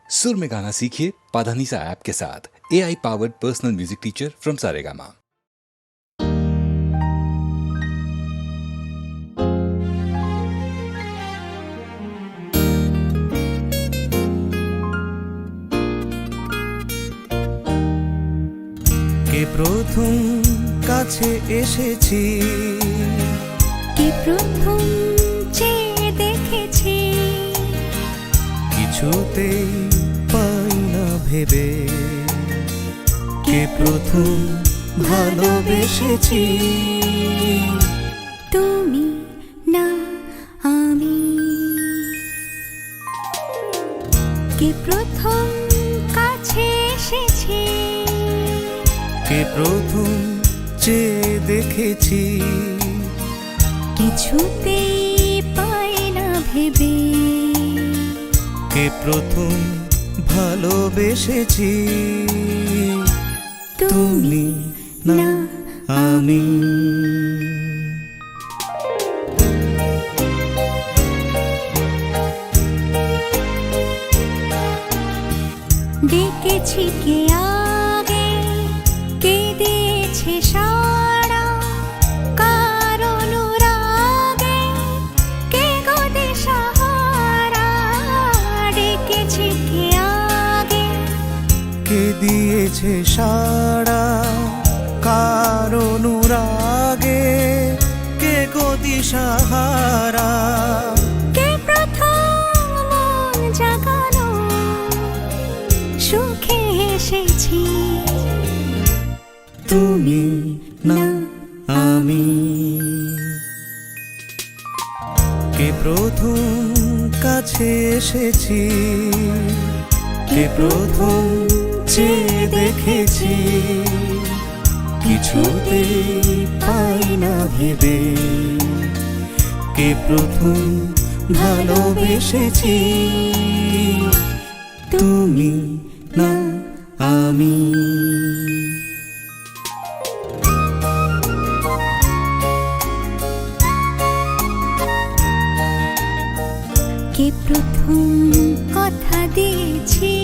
सुर में गाना सीखिए पाधानीसा ऐप के साथ। AI powered personal music teacher from Saregama. কে প্রথম কাছে এসেছি, কে প্রথম চেয়ে দেখেছি, কিছুতেই পাই না ভেবে, কে প্রথম ভালোবেসেছি। তুমি না আমি। কে প্রথম কাছে এসেছি, কে প্রথম চেয়ে দেখেছি, কিছুতেই পাই না ভেবে, কে প্রথম ভালোবেসেছি। তুমি না আমি। ডেকেছি কে আগে, কে দিয়েছে সাড়া, কার অনুরাগে কে গো দিশাহারা। ডেকেছি কে আগে, কে দিয়েছে সাড়া, কার অনুরাগে কে গো দিশাহারা। কে প্রথম মন জাগানো, সুখে এসেছি। তুমি না আমি। কে প্রথম কাছে এসেছি, কে প্রথম চেয়ে দেখেছি, কিছুতেই পাই না ভেবে, কে প্রথম ভালোবেসেছি। তুমি না আমি। কে প্রথম কথা দিয়েছি,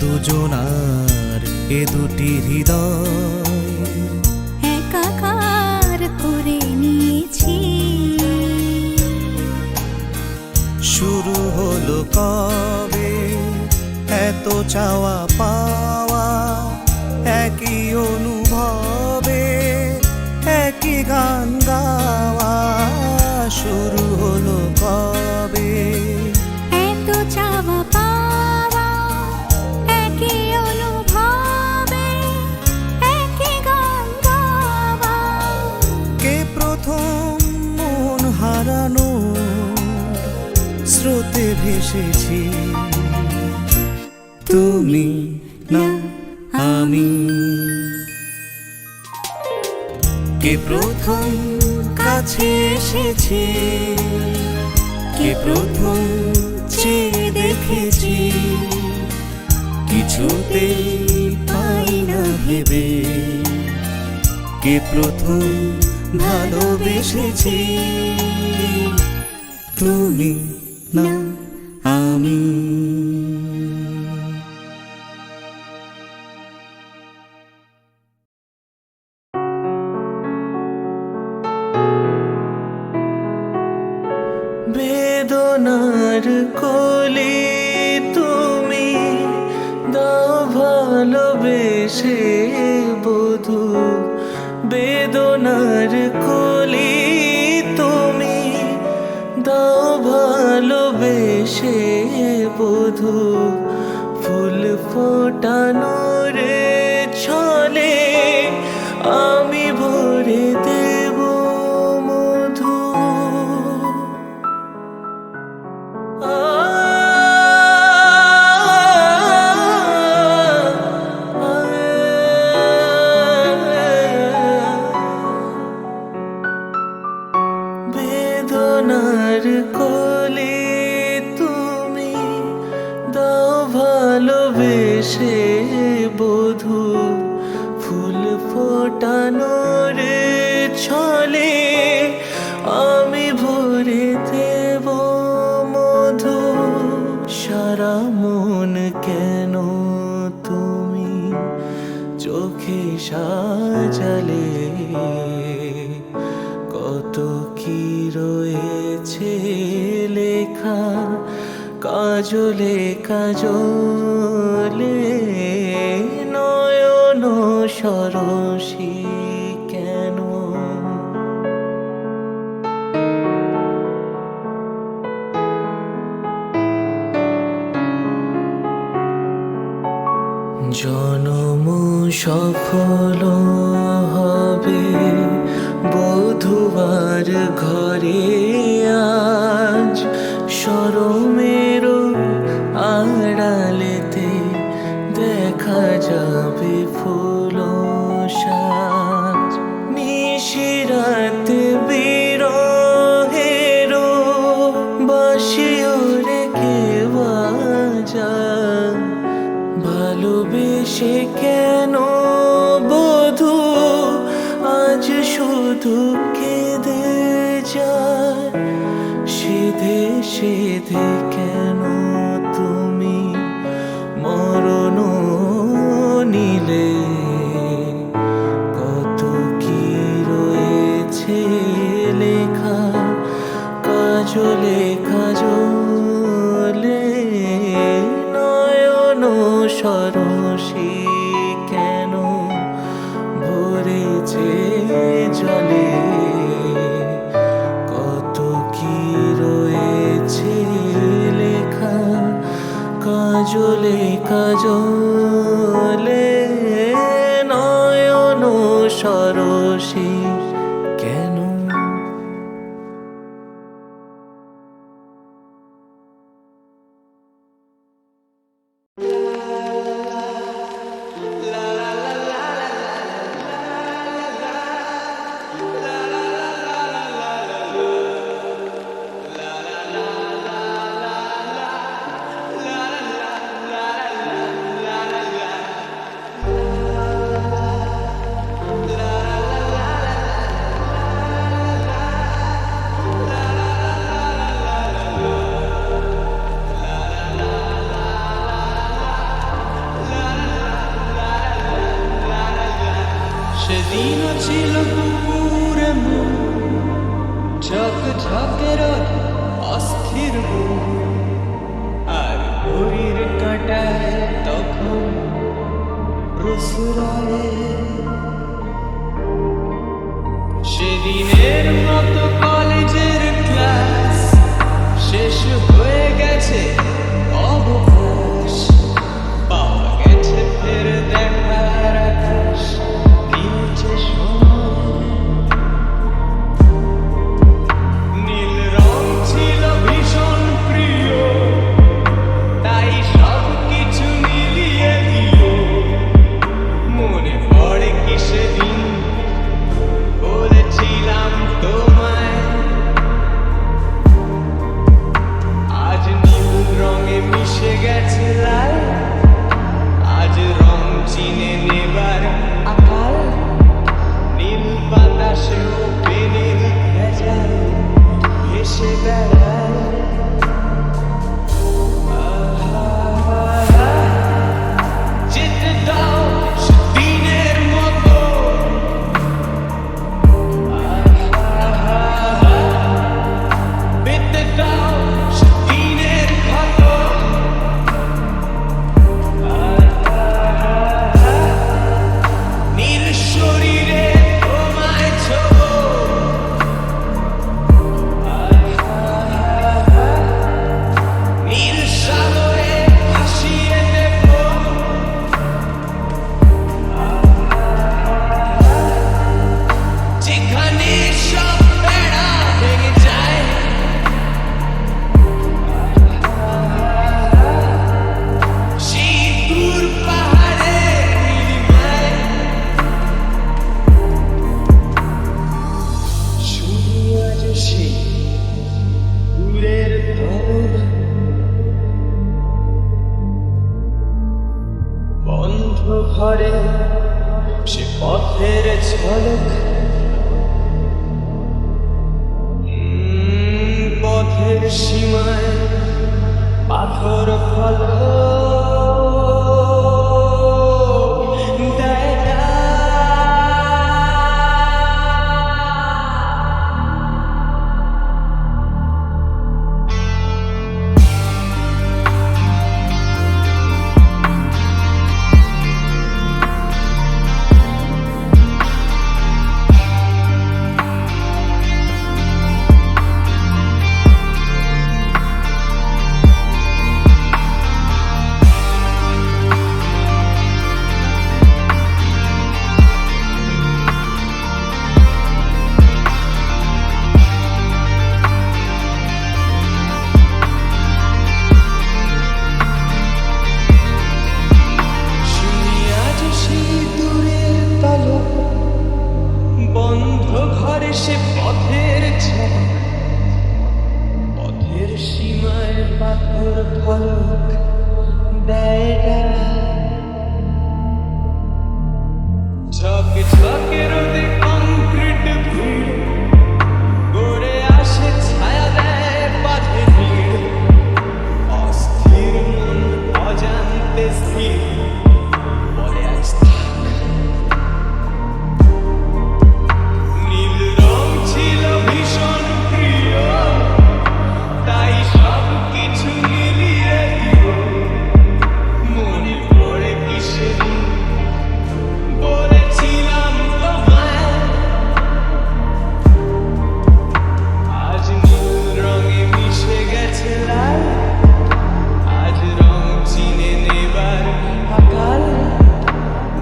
দুজনার এ দুটি হৃদয় একাকার করে নিয়েছি। শুরু হলো কবে এত চাওয়া পাওয়া, একই অনুভবে একই গান গাওয়া। শুরু হলো কবে এত চাওয়া পাওয়া, একই অনুভবে একই গান গাওয়া। কে প্রথম মন হারানো স্রোতে ভেসেছি। তুমি না আমি। কে প্রথম কাছে এসেছি, কে প্রথম চেয়ে দেখেছি, কিছুতেই পাই না ভেবে, কে প্রথম ভালোবেসেছি। তুমি না আমি। বেদনার কোলে তুমি দাও ভালোবেসে বধূ, বেদনার কোলে তুমি দাও ভালোবেসে বধূ। ফুল ফোটানোর ছলে আমি ভরে দেব মধু। বেদনার কোলে তুমি দাও ভালোবেসে বধূ। ফুল ফোটানোর ছলে আমি ভরে দেব মধু। সারা মন কেন তুমি চোখে সাজালে, কত কি রয়েছে লেখা কাজলে কাজলে, নয়ন সরসী কেন। জনম সফল হবে বধুবার ঘরে আজ, শরমের আড়ালেতে দেখা যাবে ফুল সাজ। নিশিরাতে বিরহের বাঁশিও রেখে বাজায়, ভালোবেসে কেন বধূ আজ শুধু কেঁদে যায়, সেধে সেধে কেন তুমি মরণ নিলে, কত কি রয়েছে লেখা কাজলে কাজলে, নয়ন সরসী কেন ভরেছে জলে, কত কি রয়েছে লেখা কাজলে কাজলে, নয়ন সরসী কেন। সেদিন ছিল পুরে মন, ঝক ঝকের অস্থির মন, আর ঘড়ির কাঁটায় তখন রসুরায়ে। সেদিনের মতো কলেজের ক্লাস শেষ হয়ে গেছে, অবকাশ পাওয়া গেছে ফের দেখার আকাশ, নিচে নীল রং ছিল ভীষণ প্রিয়, তাই সব কিছু মিলিয়ে দিল। মনে পড়ে কি সেদিন বলেছিলাম তোমায়, আজ নীল রঙে মিশে গেছে লাল, আজ রং চিনে নেবার আকাল, নীল বাতাসেও পেনের ভেজাল ভেসে বেড়ায়। যেতে দাও সেদিনের মতো, পেতে দাও সেদিনের ক্ষত, নীল শরীরে তোমায় ছোঁবো, নীল সাগরে ভাসিয়ে দেব, যেখানে সব বেড়া ভেঙে যায়, সেই দূর পাহাড়ের নীলিমায়। শুধু আজ সেই দূরের ধরনা, বন্ধ ঘরে সে পথের ঝলক, পথের সীমায় পাথর ফল দেয় না। বন্ধ ঘরে সে পথের ঝলক, পথের সীমায় পাথর ফলক দেয় না। ঝকে ঝকে রোদে কংক্রিট ভিড় গড়ে আসে, ছায়া দেয় বাঁধে ভিড়। অস্থির মন অজান্তে স্থির বলে আজ থাক। নীল রং ছিল ভীষণ প্রিয়, তাই সব কিছু মিলিয়ে দিল। মনে পড়ে কি সেদিন বলেছিলাম তোমায়, আজ নীল রঙে মিশে গেছে লাল। আজ রং চিনে নেবার আকাল,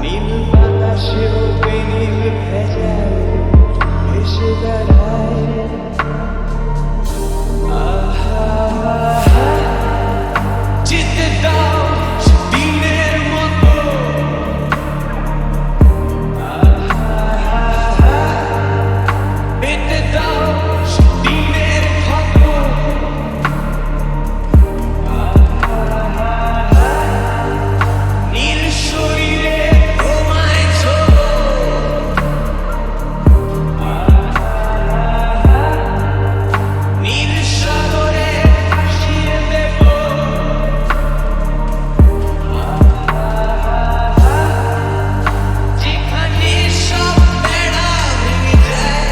নীল বাতাসেও বেনীল ভেজাল ভেসে বেড়ায়। আহা, যেতে দাও দিনের মতো। আহা, পেতে দাও দিনের ক্ষত। নীল শরীরে তোমায় ছোঁয়। নীল সাগরে ভাসিয়ে দেব। যেখানে সব বেড়া ভেঙে যায়।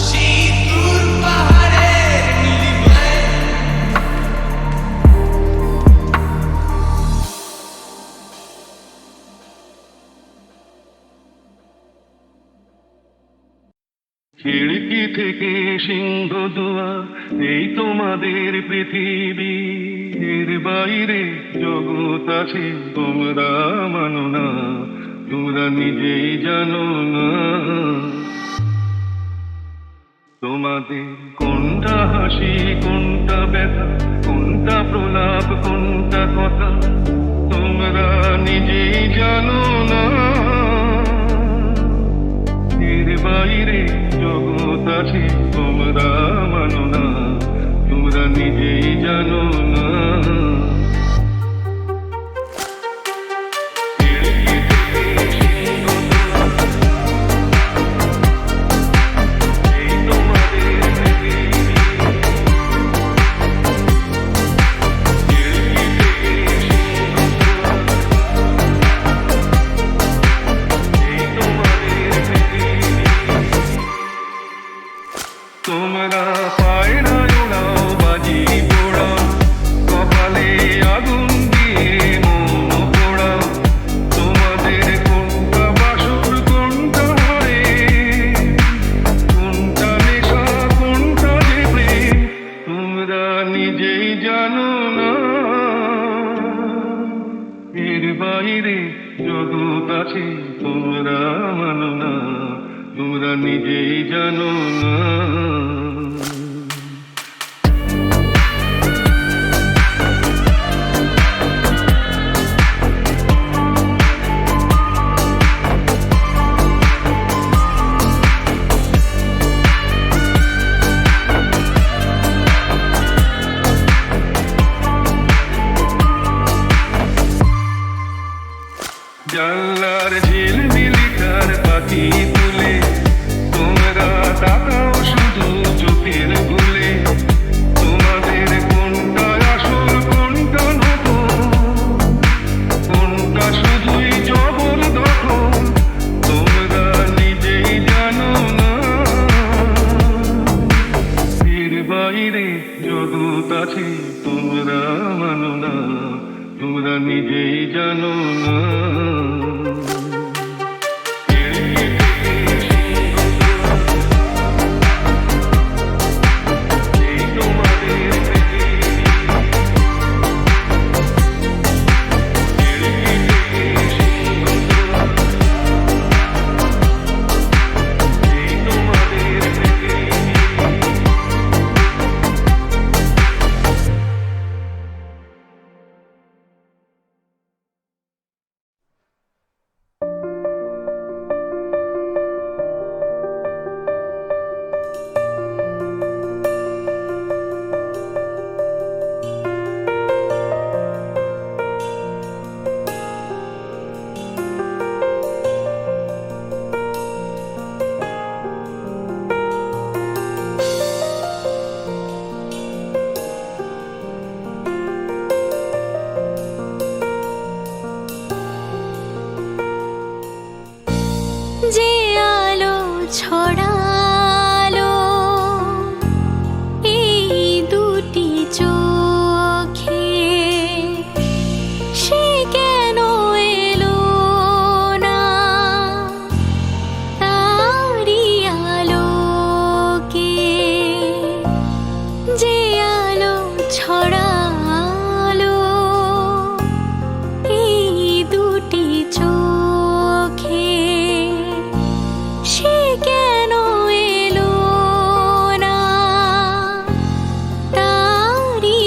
সেই দূর পাহাড়ের নীলিমায়। খিড়কি থেকে সিংহ দুয়ার, এই তোমাদের পৃথিবী। এর বাইরে জগৎ আছে, তোমরা মানো না, তোমরা নিজেই জানো না। তোমাদের কোনটা হাসি, কোনটা ব্যথা, কোনটা প্রলাপ, কোনটা কথা, তোমরা নিজেই জানো না। এর বাইরে জগৎ আছে, তোমরা মানো না, তোমরা নিজেই জানো না। তোমরা পায়রা ওড়াও, বাজি পোড়াও, কপালে আগুন দিয়ে মন পোড়াও। তোমাদের কোনটা বাসর, কোনটা হারে, কোনটা নেশা, কোনটা যে প্রেম, তোমরা নিজেই জানো না। এর বাইরে জগৎ আছে, তোমরা মানো না, তোমরা নিজেই জানো না। জানলার ঝিলমিলি তার পাখি তুলে, তোমরা তাকাও শুধু শরীরে জগৎ আছে তোমরা মানো না, তোমরা নিজেই জানো না। যে আলো ছড়ালো এই দুটি চোখে, সে কেন এলো না তারি আলোকে? যে আলো ছড়ালো এই দুটি চোখে, সে কেন এলো না তারি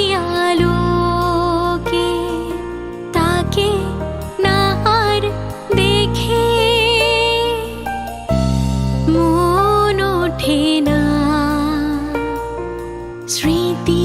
আলোকে? তাকে না আর দেখে মন ওঠে না, স্মৃতি